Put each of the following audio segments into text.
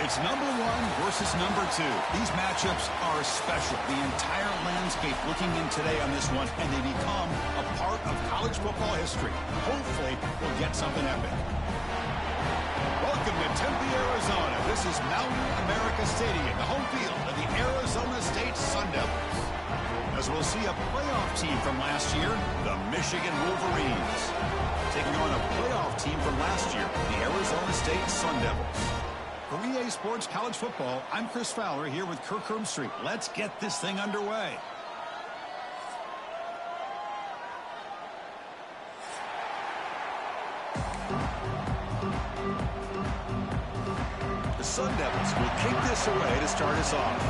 It's number one versus number two. These matchups are special. The entire landscape looking in today on this one, and they become a part of college football history. Hopefully, we'll get something epic. Welcome to Tempe, Arizona. This is Mountain America Stadium, the home field of the Arizona State Sun Devils. As we'll see a playoff team from last year, the Michigan Wolverines, taking on a playoff team from last year, the Arizona State Sun Devils. For EA Sports College Football, I'm Chris Fowler here with Kirk Herbstreit. Let's get this thing underway. The Sun Devils will kick this away to start us off.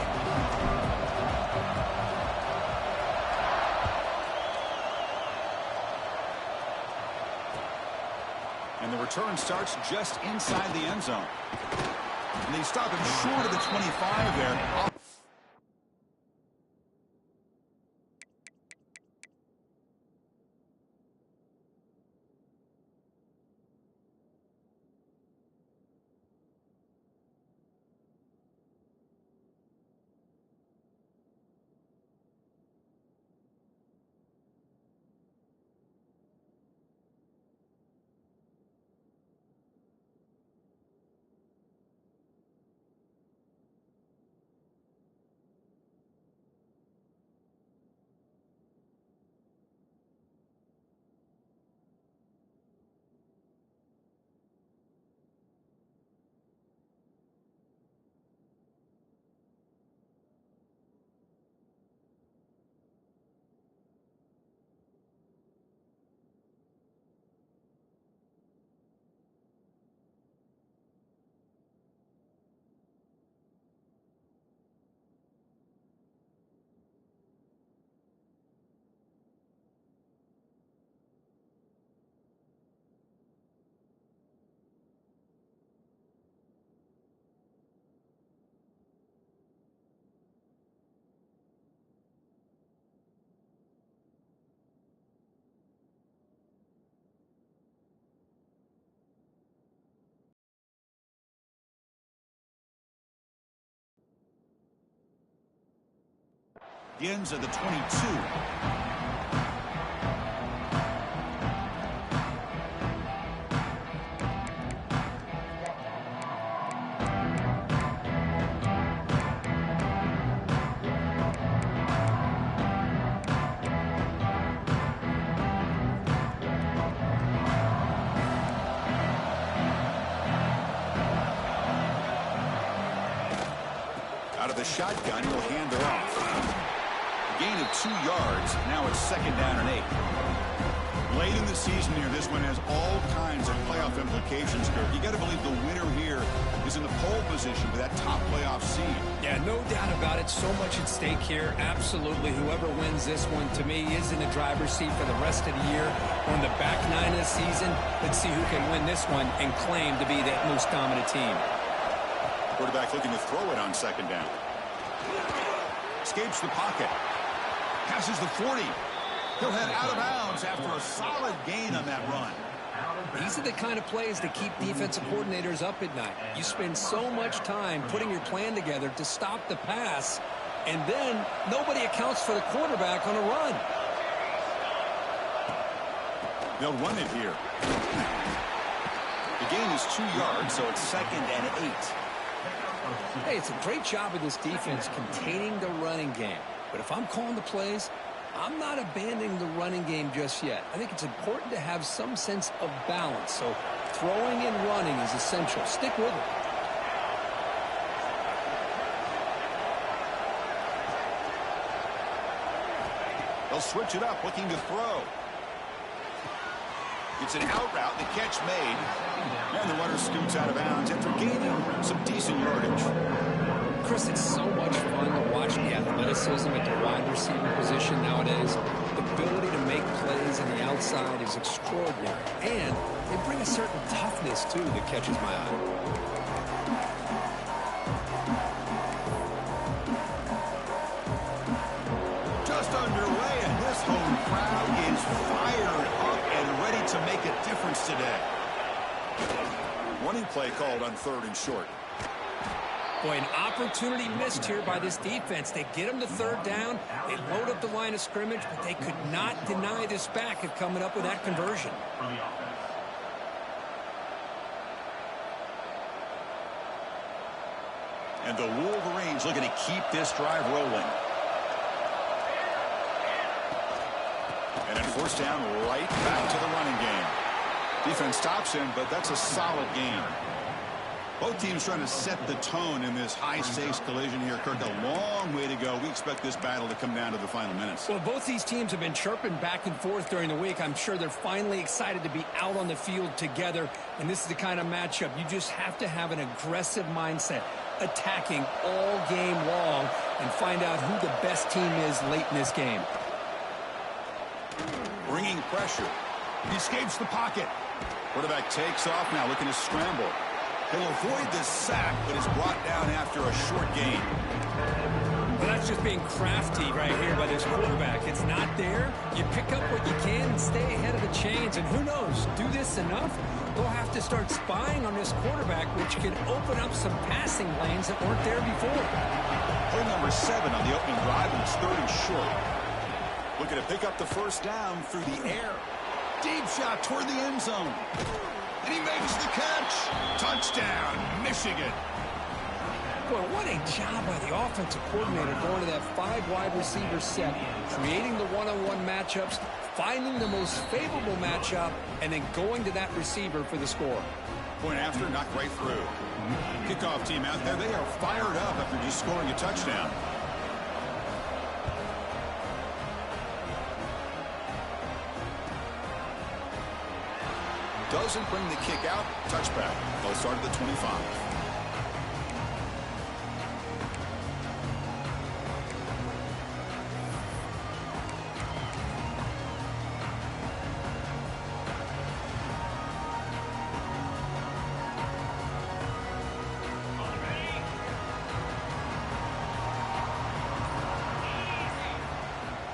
And the return starts just inside the end zone. And they stop him short of the 25 there. Ends of the 22. Out of the shotgun, he'll hand her off. Gain of 2 yards. Now it's second down and 8. Late in the season here, this one has all kinds of playoff implications, Kirk. You got to believe the winner here is in the pole position for that top playoff seed. Yeah, no doubt about it. So much at stake here. Absolutely. Whoever wins this one, to me, is in the driver's seat for the rest of the year. On the back 9 of the season, let's see who can win this one and claim to be that most dominant team. Quarterback looking to throw it on second down. Escapes the pocket. Passes the 40. He'll head out of bounds after a solid gain on that run. These are the kind of plays that keep defensive coordinators up at night. You spend so much time putting your plan together to stop the pass, and then nobody accounts for the quarterback on a run. They'll run it here. The gain is 2 yards, so it's second and 8. Hey, it's a great job of this defense containing the running game. But if I'm calling the plays, I'm not abandoning the running game just yet. I think it's important to have some sense of balance. So throwing and running is essential. Stick with it. They'll switch it up, looking to throw. It's an out route, the catch made. And the runner scoots out of bounds after gaining some decent yardage. Chris, it's so much fun to watch the athleticism at the wide receiver position nowadays. The ability to make plays on the outside is extraordinary. And they bring a certain toughness, too, that catches my eye. Just underway, and this home crowd is fired up and ready to make a difference today. Running play called on 3rd and short. Boy, an opportunity missed here by this defense. They get them to third down. They load up the line of scrimmage, but they could not deny this back of coming up with that conversion. And the Wolverines looking to keep this drive rolling. And then first down, right back to the running game. Defense stops him, but that's a solid gain. Both teams trying to set the tone in this high-stakes collision here. Kirk, a long way to go. We expect this battle to come down to the final minutes. Well, both these teams have been chirping back and forth during the week. I'm sure they're finally excited to be out on the field together. And this is the kind of matchup you just have to have an aggressive mindset, attacking all game long, and find out who the best team is late in this game. Bringing pressure. He escapes the pocket. Quarterback takes off now, looking to scramble. He'll avoid this sack, but is brought down after a short gain. Well, that's just being crafty right here by this quarterback. It's not there. You pick up what you can and stay ahead of the chains. And who knows, do this enough, they'll have to start spying on this quarterback, which can open up some passing lanes that weren't there before. Play number 7 on the opening drive, and it's 3rd and short. Looking to pick up the first down through the air. Deep shot toward the end zone. And he makes the catch. Touchdown, Michigan. Boy, what a job by the offensive coordinator going to that 5 wide receiver set, creating the one-on-one matchups, finding the most favorable matchup, and then going to that receiver for the score. Point after, knocked right through. Kickoff team out there, they are fired up after just scoring a touchdown. Doesn't bring the kick out. Touchback. They'll start at the 25.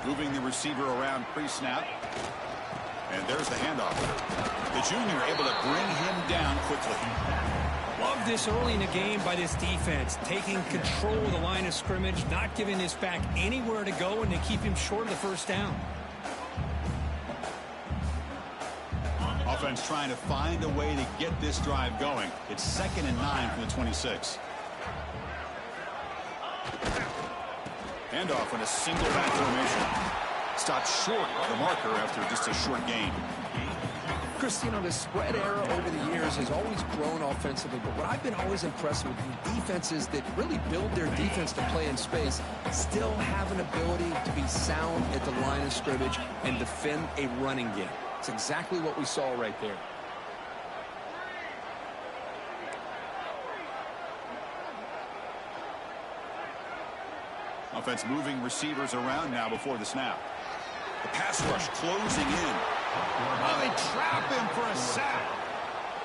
Moving the receiver around pre-snap. And there's the handoff. The junior able to bring him down quickly. Love this early in the game by this defense, taking control of the line of scrimmage, not giving this back anywhere to go, and they keep him short of the first down. Offense trying to find a way to get this drive going. It's 2nd and 9 from the 26. Handoff in a single back formation. Stopped short of the marker after just a short gain. Chris, you know, the spread era over the years has always grown offensively, but what I've been always impressed with defenses that really build their defense to play in space still have an ability to be sound at the line of scrimmage and defend a running game. It's exactly what we saw right there. Offense moving receivers around now before the snap. The pass rush closing in. Oh, they trap him for a sack.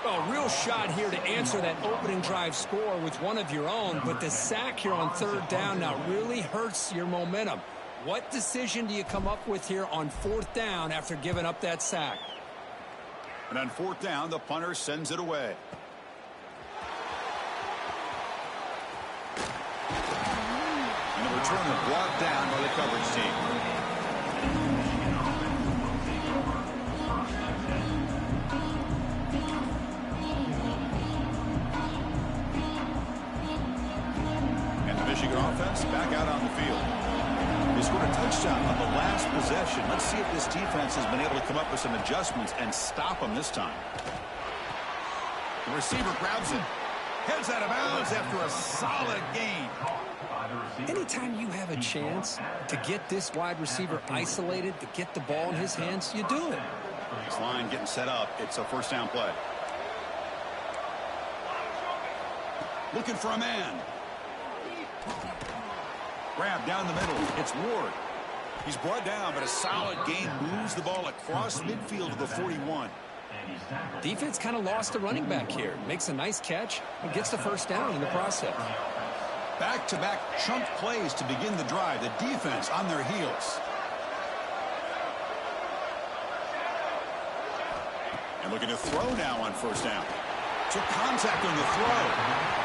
A real shot here to answer that opening drive score with one of your own, but the sack here on 3rd down now really hurts your momentum. What decision do you come up with here on 4th down after giving up that sack? And on 4th down, the punter sends it away. And the returner brought down by the coverage team. Michigan offense back out on the field. They scored a touchdown on the last possession. Let's see if this defense has been able to come up with some adjustments and stop them this time. The receiver grabs it. Heads out of bounds after a solid gain. Anytime you have a chance to get this wide receiver isolated, to get the ball in his hands, you do it. This line getting set up. It's a 1st down play. Looking for a man. Grab down the middle. It's Ward. He's brought down, but a solid gain moves the ball across midfield to the 41. Defense kind of lost the running back here. Makes a nice catch and gets the first down in the process. Back-to-back chunk plays to begin the drive. The defense on their heels. And looking to throw now on 1st down. Took contact on the throw.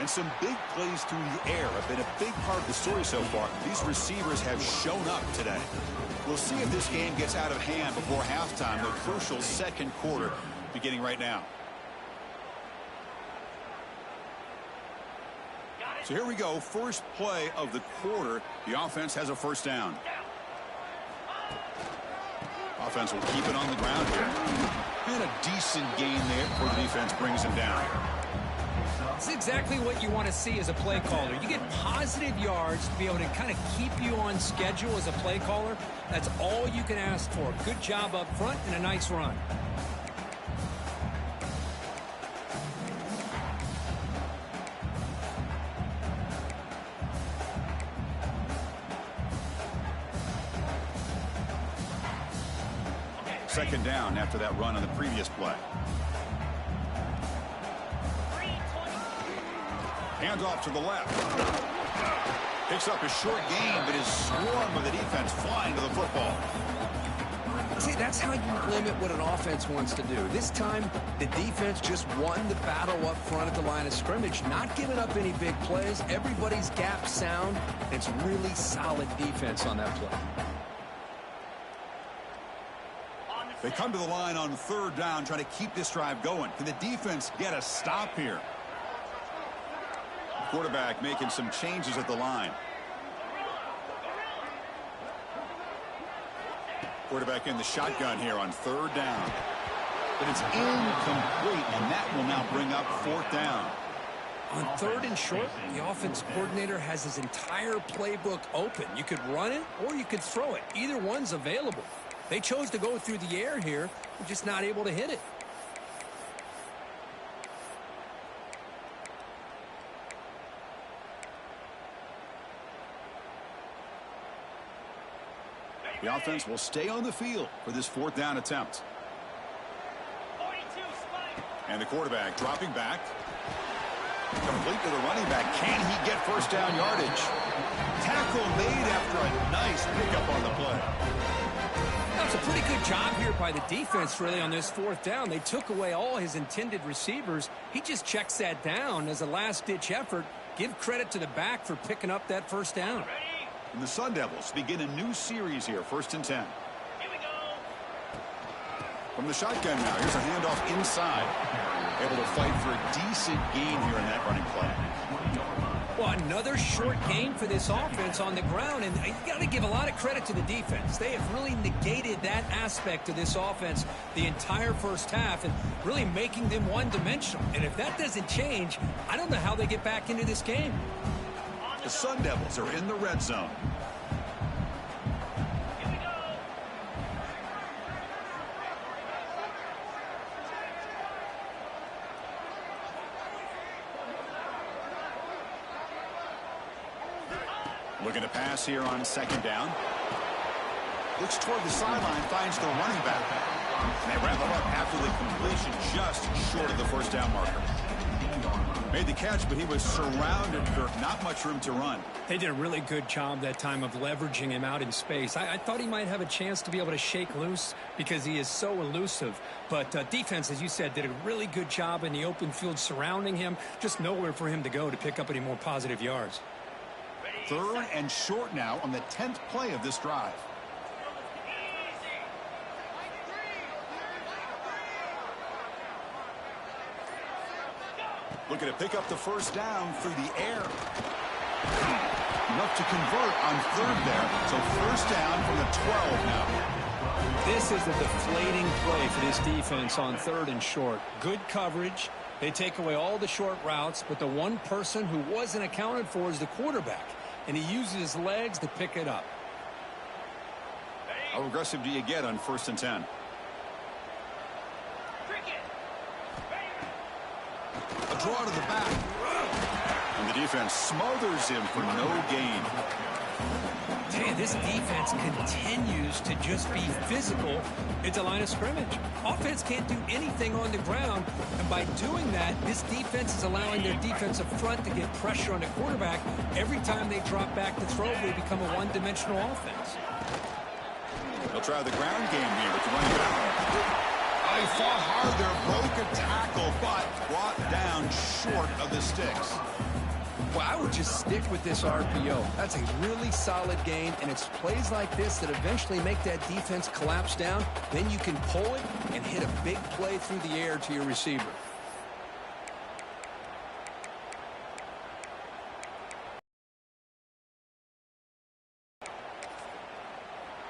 And some big plays through the air have been a big part of the story so far. These receivers have shown up today. We'll see if this game gets out of hand before halftime, the crucial second quarter beginning right now. So here we go, first play of the quarter. The offense has a first down. Offense will keep it on the ground here. And a decent gain there before the defense brings him down. It's exactly what you want to see as a play caller. You get positive yards to be able to kind of keep you on schedule as a play caller. That's all you can ask for. Good job up front and a nice run. Second down after that run on the previous play. Hands off to the left. Picks up a short gain, but is swarmed with the defense flying to the football. See, that's how you limit what an offense wants to do. This time, the defense just won the battle up front at the line of scrimmage, not giving up any big plays. Everybody's gap sound. It's really solid defense on that play. They come to the line on third down, trying to keep this drive going. Can the defense get a stop here? Quarterback making some changes at the line. Quarterback in the shotgun here on third down. But it's incomplete, and that will now bring up fourth down. On third and short, the offense coordinator has his entire playbook open. You could run it or you could throw it. Either one's available. They chose to go through the air here. They're just not able to hit it. The offense will stay on the field for this fourth down attempt. And the quarterback dropping back. Complete to the running back. Can he get first down yardage? Tackle made after a nice pickup on the play. That's a pretty good job here by the defense, really, on this fourth down. They took away all his intended receivers. He just checks that down as a last-ditch effort. Give credit to the back for picking up that first down. And the Sun Devils begin a new series here, 1st and 10. Here we go. From the shotgun now, here's a handoff inside. Able to fight for a decent gain here in that running play. Well, another short game for this offense on the ground, and you got to give a lot of credit to the defense. They have really negated that aspect of this offense the entire first half and really making them one-dimensional. And if that doesn't change, I don't know how they get back into this game. The Sun Devils are in the red zone. Here we go. Looking to pass here on second down. Looks toward the sideline, finds the running back. And they wrap it up after the completion just short of the first down marker. Made the catch, but he was surrounded, Kirk. Not much room to run. They did a really good job that time of leveraging him out in space. I thought he might have a chance to be able to shake loose because he is so elusive. But defense, as you said, did a really good job in the open field surrounding him. Just nowhere for him to go to pick up any more positive yards. Third and short now on the 10th play of this drive. Looking to pick up the first down through the air. Enough to convert on third there. So first down from the 12 now. This is a deflating play for this defense on third and short. Good coverage. They take away all the short routes, but the one person who wasn't accounted for is the quarterback. And he uses his legs to pick it up. How aggressive do you get on 1st and 10? A draw to the back. And the defense smothers him for no gain. Man, this defense continues to just be physical at the line of scrimmage. Offense can't do anything on the ground, and by doing that, this defense is allowing their defensive front to get pressure on the quarterback. Every time they drop back to throw, they become a one-dimensional offense. They'll try the ground game here with the running back. He fought hard there, broke a tackle, but brought down short of the sticks. Well, I would just stick with this RPO. That's a really solid game, and it's plays like this that eventually make that defense collapse down. Then you can pull it and hit a big play through the air to your receiver.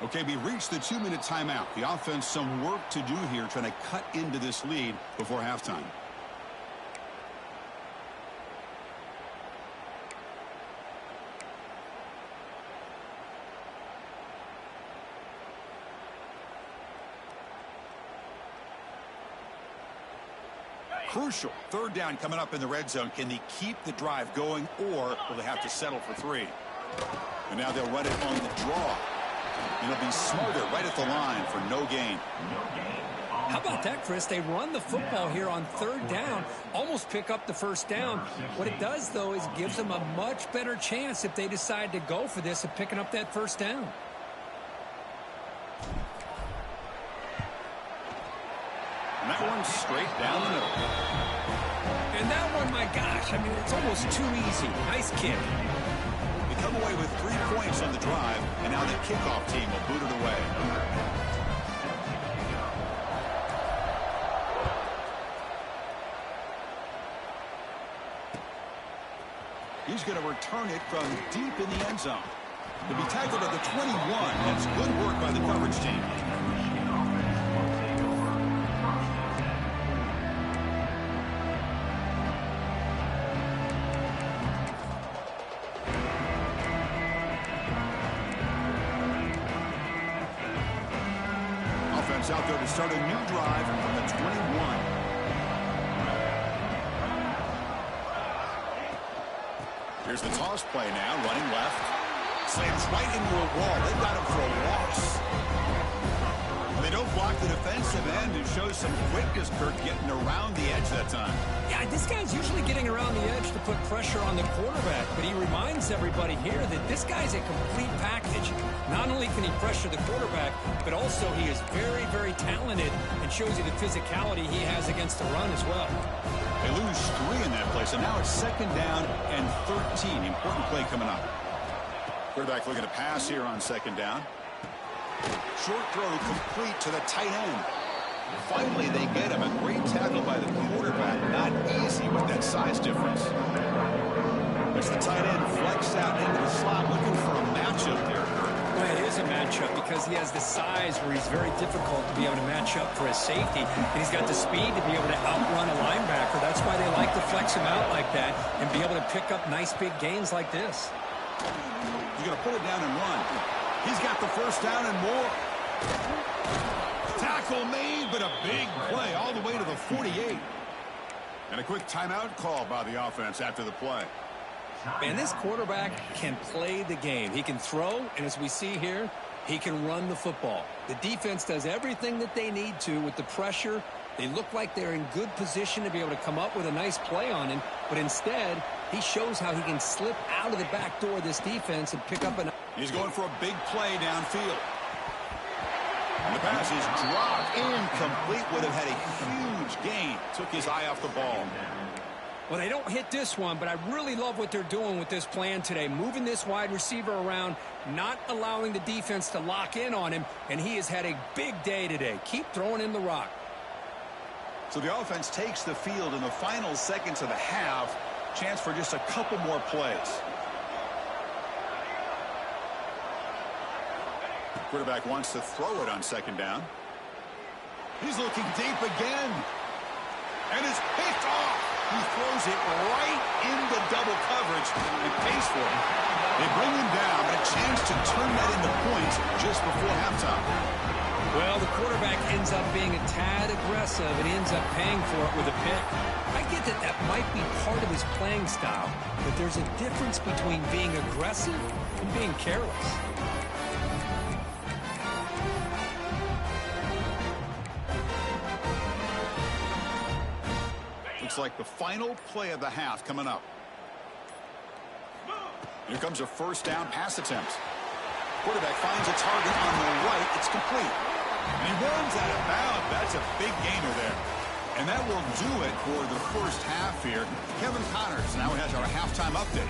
Okay, we reached the 2-minute timeout. The offense, some work to do here, trying to cut into this lead before halftime. Crucial. Third down coming up in the red zone. Can they keep the drive going, or will they have to settle for 3? And now they'll run it on the draw. And it'll be smarter right at the line for no gain. How about that, Chris? They run the football here on third down, almost pick up the first down. What it does, though, is gives them a much better chance if they decide to go for this of picking up that first down. And that one's straight down the middle. And that one, my gosh, I mean, it's almost too easy. Nice kick. They come away with 3 points on the drive, and now the kickoff team will boot it away. He's going to return it from deep in the end zone. To be tackled at the 21. That's good work by the coverage team. Offense out there to start a new drive from the 21. Here's the toss play now, running left. Slams right into a wall. They got him for a loss. They don't block the defensive end and show some quickness, Kurt, getting around the edge that time. Yeah, this guy's usually getting around the edge to put pressure on the quarterback, but he reminds everybody here that this guy's a complete package. Not only can he pressure the quarterback, but also he is very, very talented and shows you the physicality he has against the run as well. They lose 3 in that play, so now it's 2nd down and 13. Important play coming up. Quarterback looking to pass here on 2nd down. Short throw complete to the tight end. Finally, they get him. A great tackle by the quarterback. Not easy with that size difference. There's the tight end flex out into the slot, looking for a matchup there. Well, it is a matchup because he has the size where he's very difficult to be able to match up for his safety. And he's got the speed to be able to outrun a linebacker. That's why they like to flex him out like that and be able to pick up nice big gains like this. He's going to put it down and run. He's got the first down and more. Tackle made, but a big play all the way to the 48. And a quick timeout call by the offense after the play. Man, this quarterback can play the game. He can throw, and as we see here, he can run the football. The defense does everything that they need to with the pressure. They look like they're in good position to be able to come up with a nice play on him, but instead, he shows how he can slip out of the back door of this defense and pick up an... He's going for a big play downfield. And the pass is dropped. Incomplete. Would have had a huge gain. Took his eye off the ball. Well, they don't hit this one, but I really love what they're doing with this plan today. Moving this wide receiver around, not allowing the defense to lock in on him, and he has had a big day today. Keep throwing in the rock. So the offense takes the field in the final seconds of the half. Chance for just a couple more plays. Quarterback wants to throw it on 2nd down. He's looking deep again. And it's picked off. He throws it right into double coverage and pays for it. They bring him down, but a chance to turn that into points just before halftime. Well, the quarterback ends up being a tad aggressive, and he ends up paying for it with a pick. I get that that might be part of his playing style, but there's a difference between being aggressive and being careless. Looks like the final play of the half coming up. Here comes a first down pass attempt. Quarterback finds a target on the right. It's complete. And he runs out of bounds. That's a big gainer there. And that will do it for the first half here. Kevin Connors now has our halftime update.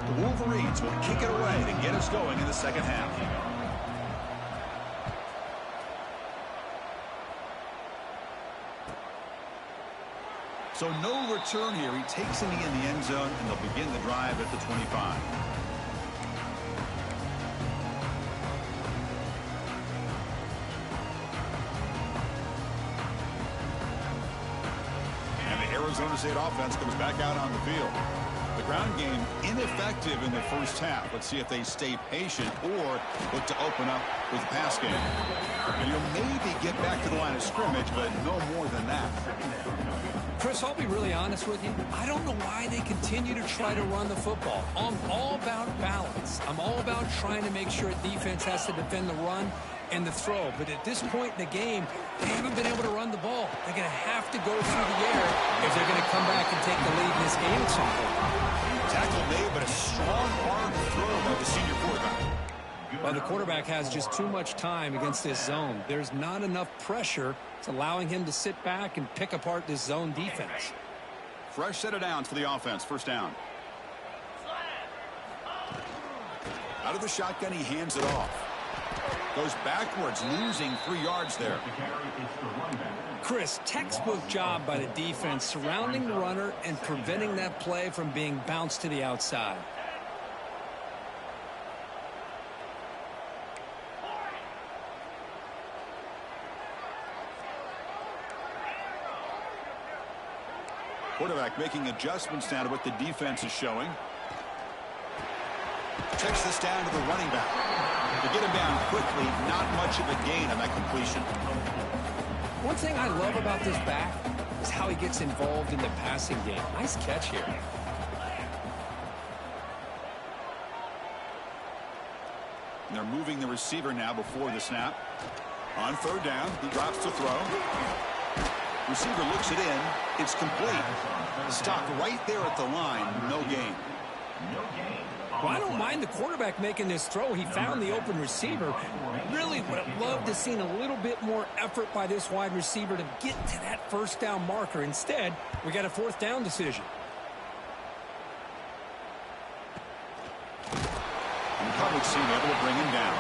The Wolverines will kick it away to get us going in the second half. So no return here. He takes it in the end zone, and they'll begin the drive at the 25. And the Arizona State offense comes back out on the field. The ground game ineffective in the first half. Let's see if they stay patient or look to open up with the pass game. And you'll maybe get back to the line of scrimmage, but no more than that. Chris, I'll be really honest with you. I don't know why they continue to try to run the football. I'm all about balance. I'm all about trying to make sure defense has to defend the run and the throw. But at this point in the game, they haven't been able to run the ball. They're going to have to go through the air if they're going to come back and take the lead in this game at some point. Tackle made, but a strong arm throw by the senior quarterback. Well, the quarterback has just too much time against this zone. There's not enough pressure. It's allowing him to sit back and pick apart this zone defense. Fresh set of downs for the offense. First down. Out of the shotgun, he hands it off. Goes backwards, losing 3 yards there. Chris, textbook job by the defense surrounding the runner and preventing that play from being bounced to the outside. Quarterback making adjustments now to what the defense is showing. Checks this down to the running back. To get him down quickly, not much of a gain on that completion. One thing I love about this back is how he gets involved in the passing game. Nice catch here. And they're moving the receiver now before the snap. On third down, he drops to throw. Receiver looks it in. It's complete. Stopped right there at the line. No gain. Well, I don't mind the quarterback making this throw. He found the open receiver. Really would have loved to have seen a little bit more effort by this wide receiver to get to that first down marker. Instead, we got a fourth down decision. And coverage team able to bring him down.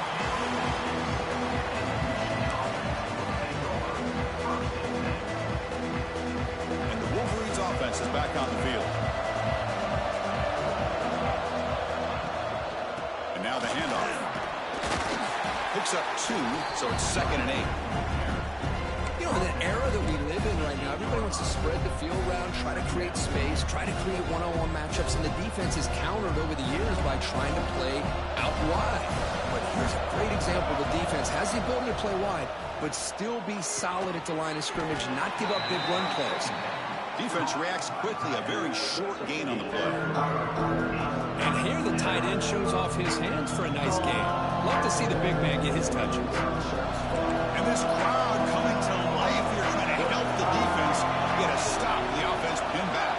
Offense is back on the field. And now the handoff. Picks up 2, so it's 2nd and 8. You know, in the era that we live in right now, everybody wants to spread the field around, try to create space, try to create one-on-one matchups, and the defense is countered over the years by trying to play out wide. But here's a great example. The defense has the ability to play wide, but still be solid at the line of scrimmage and not give up big run plays. Defense reacts quickly. A very short gain on the play. And here the tight end shows off his hands for a nice game. Love to see the big man get his touches. And this crowd coming to life here trying to help the defense get a stop. The offense pinned back.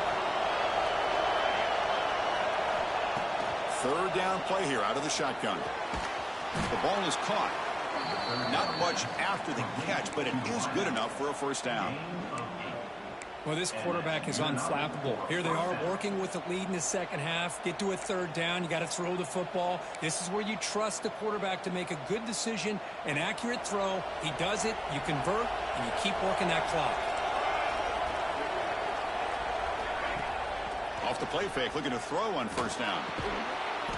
Third down play here out of the shotgun. The ball is caught. Not much after the catch, but it is good enough for a first down. Well, this quarterback is unflappable. Here they are working with the lead in the second half. Get to a third down. You got to throw the football. This is where you trust the quarterback to make a good decision, an accurate throw. He does it. You convert, and you keep working that clock. Off the play fake, looking to throw on first down.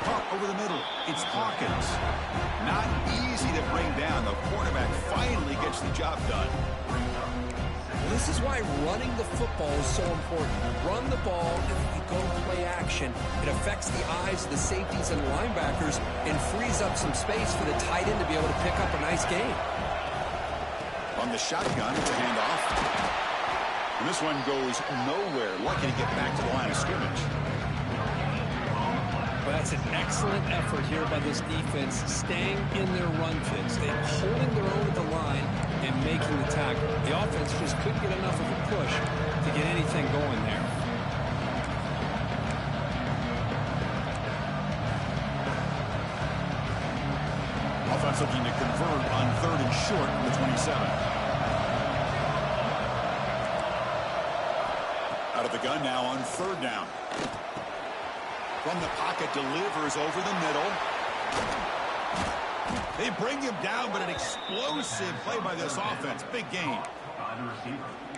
Pump over the middle. It's Hawkins. Not easy to bring down. The quarterback finally gets the job done. This is why running the football is so important. You run the ball, and then you go play action. It affects the eyes of the safeties and linebackers and frees up some space for the tight end to be able to pick up a nice gain. On the shotgun, it's a handoff. And this one goes nowhere. Lucky to get back to the line of scrimmage. Well, that's an excellent effort here by this defense, staying in their run fits. They're holding their own at the line and making the tackle. The offense just couldn't get enough of a push to get anything going there. Offense looking to convert on 3rd and short from the 27. Out of the gun now on 3rd down. From the pocket, delivers over the middle. They bring him down, but an explosive play by this offense. Big gain.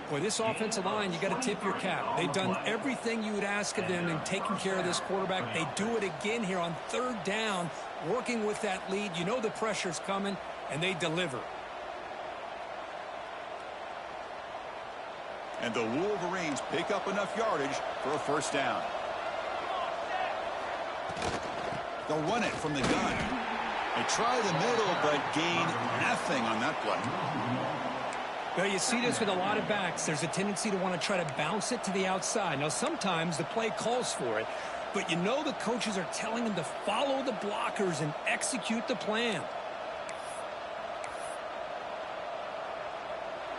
Boy, this offensive line, you got to tip your cap. They've done everything you would ask of them in taking care of this quarterback. They do it again here on 3rd down, working with that lead. You know the pressure's coming, and they deliver. And the Wolverines pick up enough yardage for a 1st down. They'll run it from the gun. They try the middle, but gain nothing on that play. Well, you see this with a lot of backs. There's a tendency to want to try to bounce it to the outside. Now, sometimes the play calls for it, but you know the coaches are telling them to follow the blockers and execute the plan.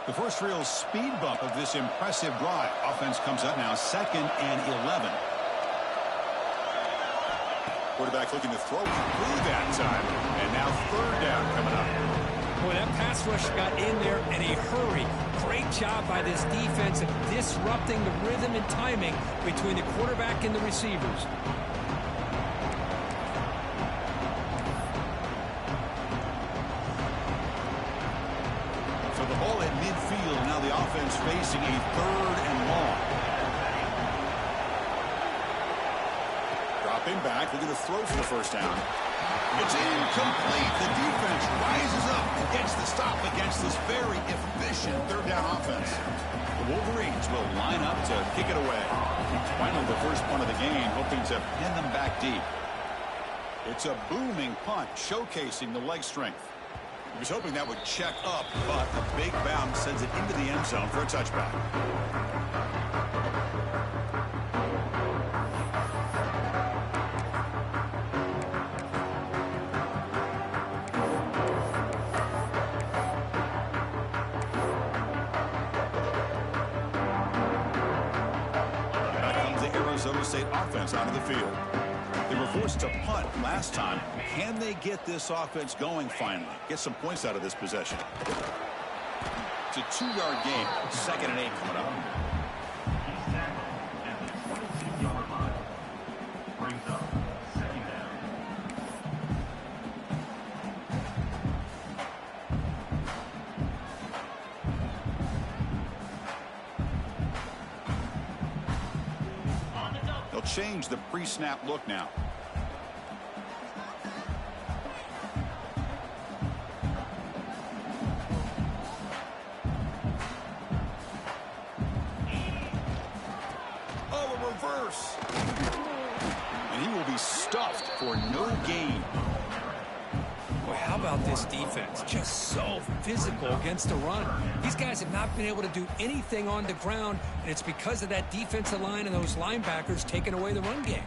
The first real speed bump of this impressive drive. Offense comes up now 2nd and 11. Quarterback looking to throw through that time. And now 3rd down coming up. Boy, that pass rush got in there in a hurry. Great job by this defense of disrupting the rhythm and timing between the quarterback and the receivers. So the ball at midfield. Now the offense facing a 3rd and long. Dropping back. Looking to throw for the 1st down. It's incomplete. The defense rises up and gets the stop against this very efficient 3rd down offense. The Wolverines will line up to kick it away. Finally, the first punt of the game, hoping to pin them back deep. It's a booming punt, showcasing the leg strength. He was hoping that would check up, but a big bounce sends it into the end zone for a touchback. Arizona State offense out of the field. They were forced to punt last time. Can they get this offense going finally? Get some points out of this possession. It's a 2-yard gain. 2nd and 8 coming up. Change the pre-snap look now. Oh, a reverse. And he will be stuffed for no gain. Boy, how about this defense? Just so physical against the run. These guys have not been able to do anything on the ground, and it's because of that defensive line and those linebackers taking away the run game.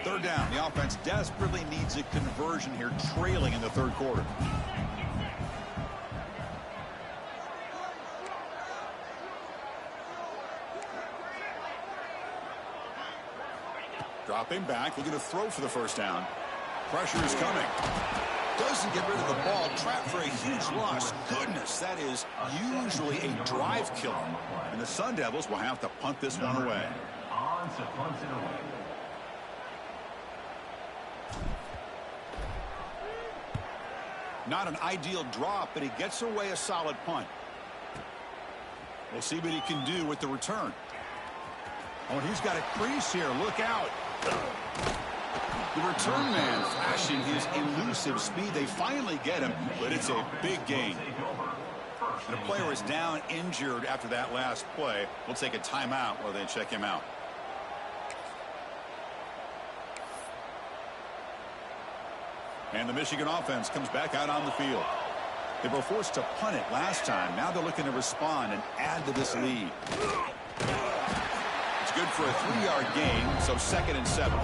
Third down. The offense desperately needs a conversion here, trailing in the 3rd quarter. Dropping back, looking to throw for the 1st down. Pressure is coming. Doesn't get rid of the ball. Trapped for a huge loss. Goodness, that is usually a drive killer. And the Sun Devils will have to punt this one away. Not an ideal drop, but he gets away a solid punt. We'll see what he can do with the return. Oh, and he's got a crease here. Look out. The return man flashing his elusive speed. They finally get him, but it's a big gain. And a player is down injured after that last play. We'll take a timeout while they check him out. And the Michigan offense comes back out on the field. They were forced to punt it last time. Now they're looking to respond and add to this lead. It's good for a 3-yard gain, so 2nd and 7.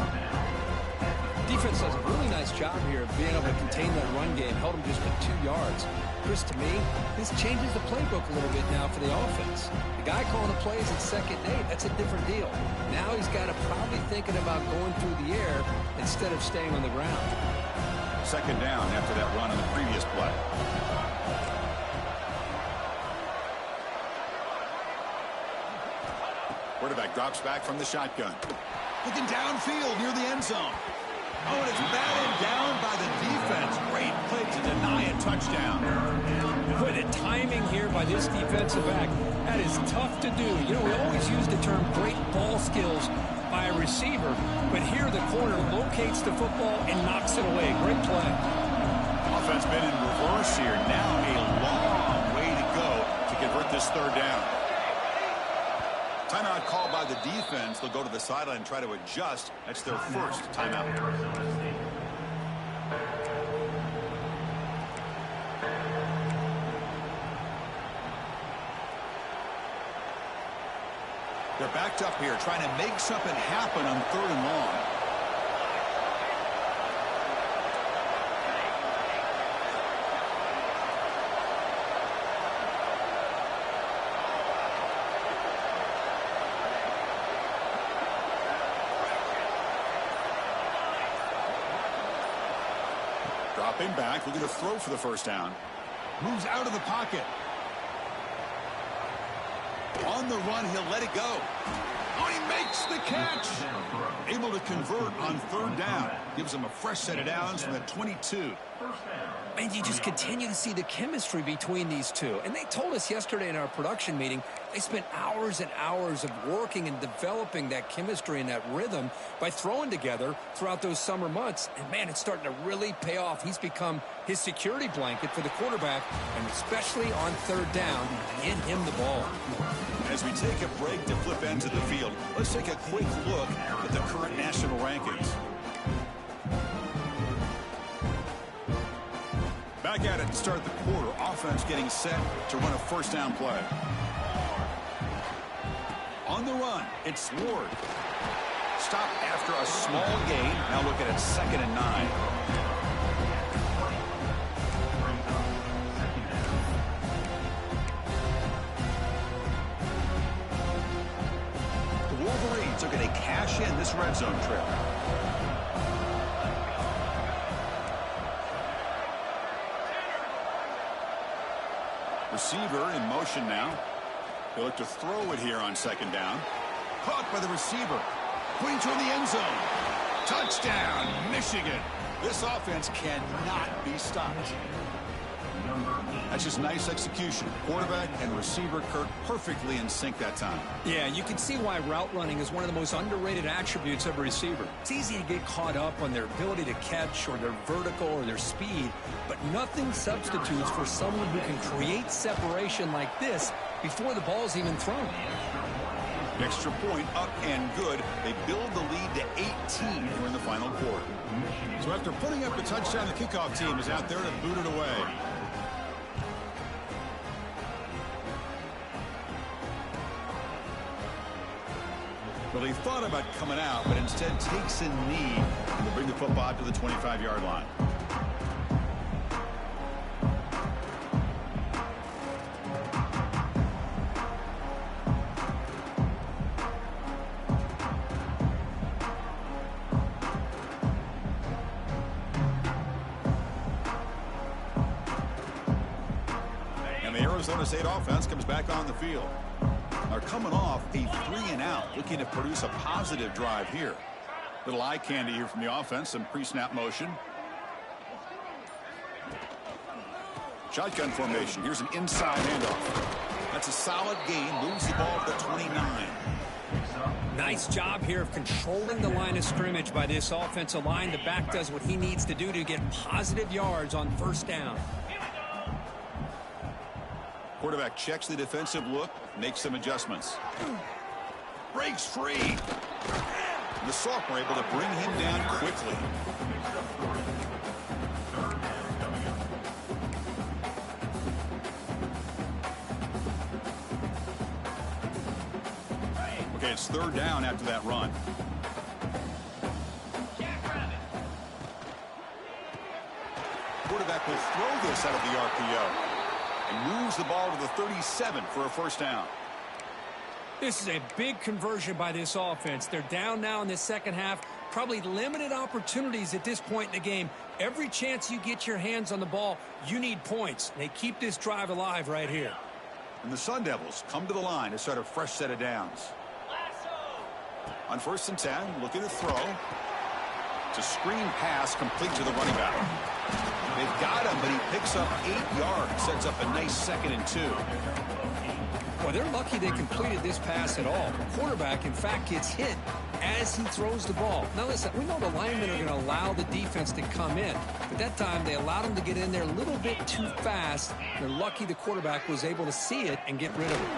Defense does a really nice job here of being able to contain that run game. Held them just with 2 yards. Chris, to me, this changes the playbook a little bit now for the offense. The guy calling the plays at 2nd and 8, that's a different deal. Now he's got to probably thinking about going through the air instead of staying on the ground. 2nd down after that run on the previous play. Quarterback drops back from the shotgun. Looking downfield near the end zone. Oh, and it's batted down by the defense. Great play to deny a touchdown. Boy, the timing here by this defensive back, that is tough to do. You know, we always use the term great ball skills by a receiver, but here the corner locates the football and knocks it away. Great play. Offense been in reverse here. Now a long way to go to convert this 3rd down. Timeout called by the defense. They'll go to the sideline and try to adjust. That's their first timeout. They're backed up here trying to make something happen on 3rd and long. Dropping back, looking to throw for the 1st down. Moves out of the pocket. On the run, he'll let it go. Oh, he makes the catch. Able to convert on 3rd down. Gives him a fresh set of downs from the 22. And you just continue to see the chemistry between these two. And they told us yesterday in our production meeting, they spent hours and hours of working and developing that chemistry and that rhythm by throwing together throughout those summer months. And, man, it's starting to really pay off. He's become his security blanket for the quarterback, and especially on 3rd down, get him the ball. As we take a break to flip ends of the field, let's take a quick look at the current national rankings. Back at it to start the quarter. Offense getting set to run a 1st down play. On the run, it's Ward. Stop after a small gain. Now looking at 2nd and 9. The Wolverines are going to cash in this red zone trip. Receiver in motion now. He'll look to throw it here on 2nd down. Caught by the receiver. Pointing toward the end zone. Touchdown, Michigan. This offense cannot be stopped. That's just nice execution. Quarterback and receiver Kirk perfectly in sync that time. Yeah, you can see why route running is one of the most underrated attributes of a receiver. It's easy to get caught up on their ability to catch or their vertical or their speed, but nothing substitutes for someone who can create separation like this before the ball's even thrown. Extra point up and good. They build the lead to 18 here in the final quarter. So after putting up a touchdown, the kickoff team is out there to boot it away. Well, he thought about coming out, but instead takes a knee and will bring the football out to the 25-yard line. And the Arizona State offense comes back on the field. Are coming off a 3-and-out, looking to produce a positive drive here. Little eye candy here from the offense, some pre-snap motion. Shotgun formation. Here's an inside handoff. That's a solid gain. Moves the ball to the 29. Nice job here of controlling the line of scrimmage by this offensive line. The back does what he needs to do to get positive yards on 1st down. Quarterback checks the defensive look, makes some adjustments. Breaks free. The sophomore able to bring him down quickly. Okay, it's 3rd down after that run. Quarterback will throw this out of the RPO. and moves the ball to the 37 for a first down. This is a big conversion by this offense. They're down now in the second half. Probably limited opportunities at this point in the game. Every chance you get your hands on the ball, you need points. They keep this drive alive right here. And the Sun Devils come to the line to start a fresh set of downs. On 1st and 10, looking to throw. It's a screen pass complete to the running back. They've got him, but he picks up 8 yards. Sets up a nice 2nd and 2. Well, they're lucky they completed this pass at all. The quarterback, in fact, gets hit as he throws the ball. Now, listen, we know the linemen are going to allow the defense to come in. But that time, they allowed him to get in there a little bit too fast. They're lucky the quarterback was able to see it and get rid of it.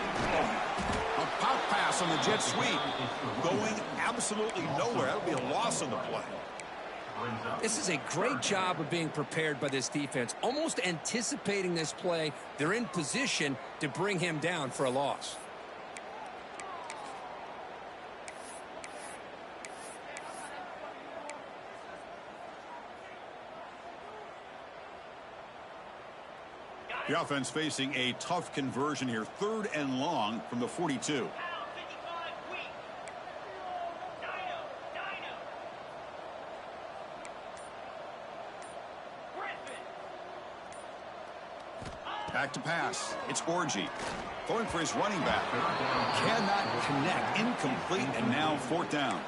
A pop pass on the jet sweep. Going absolutely nowhere. That would be a loss on the play. This is a great job of being prepared by this defense. Almost anticipating this play, they're in position to bring him down for a loss. The offense facing a tough conversion here. 3rd and long from the 42. Back to pass. It's Orji. Going for his running back. Cannot connect. Incomplete, and now 4th down.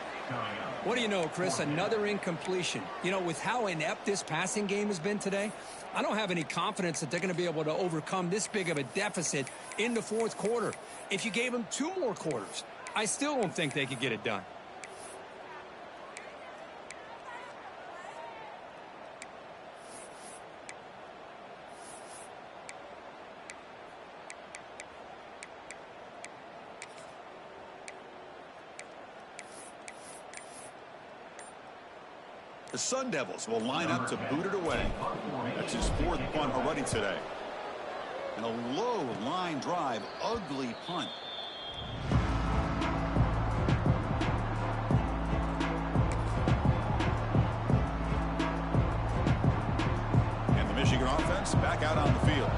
What do you know, Chris? Another incompletion. You know, with how inept this passing game has been today, I don't have any confidence that they're going to be able to overcome this big of a deficit in the 4th quarter. If you gave them 2 more quarters, I still don't think they could get it done. The Sun Devils will line up to boot it away. That's his 4th punt already today. And a low line drive, ugly punt. And the Michigan offense back out on the field.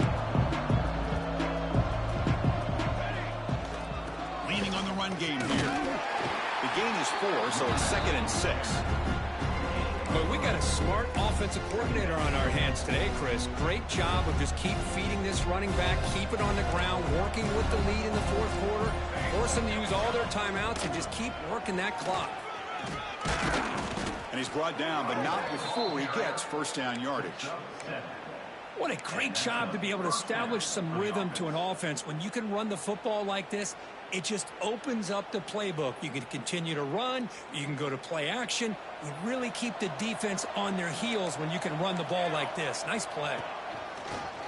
Leaning on the run game here. The gain is 4, so it's 2nd and 6. But we got a smart offensive coordinator on our hands today, Chris. Great job of just keep feeding this running back, keep it on the ground, working with the lead in the 4th quarter, force them to use all their timeouts and just keep working that clock. And he's brought down, but not before he gets 1st down yardage. What a great job to be able to establish some rhythm to an offense. When you can run the football like this, it just opens up the playbook. You can continue to run. You can go to play action. You really keep the defense on their heels when you can run the ball like this. Nice play.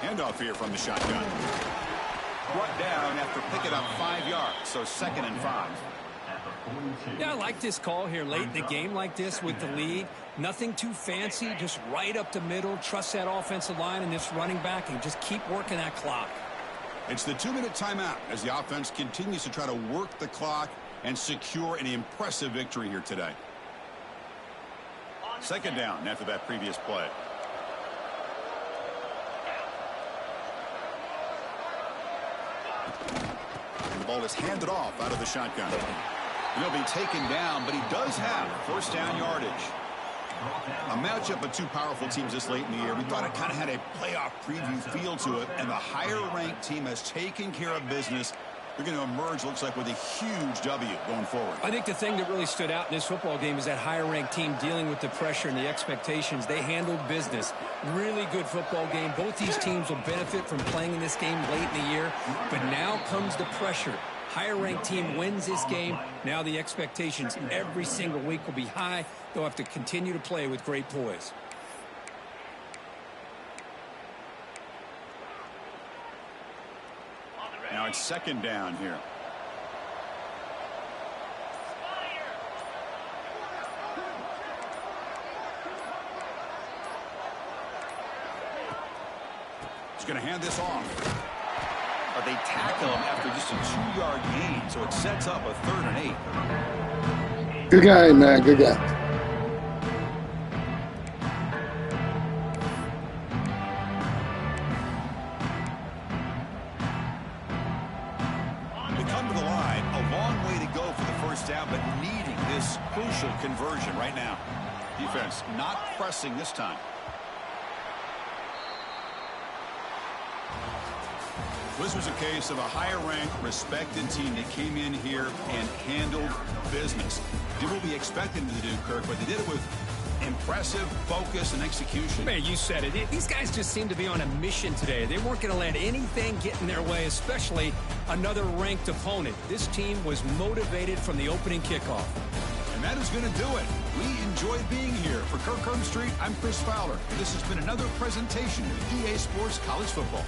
Handoff here from the shotgun. Brought down after picking up 5 yards, so 2nd and 5. Yeah, I like this call here late in the game like this with the lead. Nothing too fancy, just right up the middle. Trust that offensive line and this running back and just keep working that clock. It's the 2-minute timeout as the offense continues to try to work the clock and secure an impressive victory here today. 2nd down after that previous play. And the ball is handed off out of the shotgun. He'll be taken down, but he does have 1st down yardage. A matchup of 2 powerful teams this late in the year. We thought it kind of had a playoff preview feel to it, and the higher-ranked team has taken care of business. They're going to emerge, looks like, with a huge W going forward. I think the thing that really stood out in this football game is that higher-ranked team dealing with the pressure and the expectations. They handled business. Really good football game. Both these teams will benefit from playing in this game late in the year, but now comes the pressure. Higher-ranked team wins this game. Now the expectations every single week will be high. They'll have to continue to play with great poise. Now it's 2nd down here. He's going to hand this off. But they tackle him after just a 2-yard gain, so it sets up a 3rd and 8. Good guy, man. Good guy. first down, but needing this crucial conversion right now. Defense not pressing this time. This was a case of a higher-ranked, respected team that came in here and handled business. Did what we expected them to do, Kirk, but they did it with impressive focus and execution. Man, you said it. These guys just seem to be on a mission today. They weren't going to let anything get in their way, especially another ranked opponent. This team was motivated from the opening kickoff. And that is going to do it. We enjoyed being here. For Kirk Street, I'm Chris Fowler. And this has been another presentation of EA Sports College Football.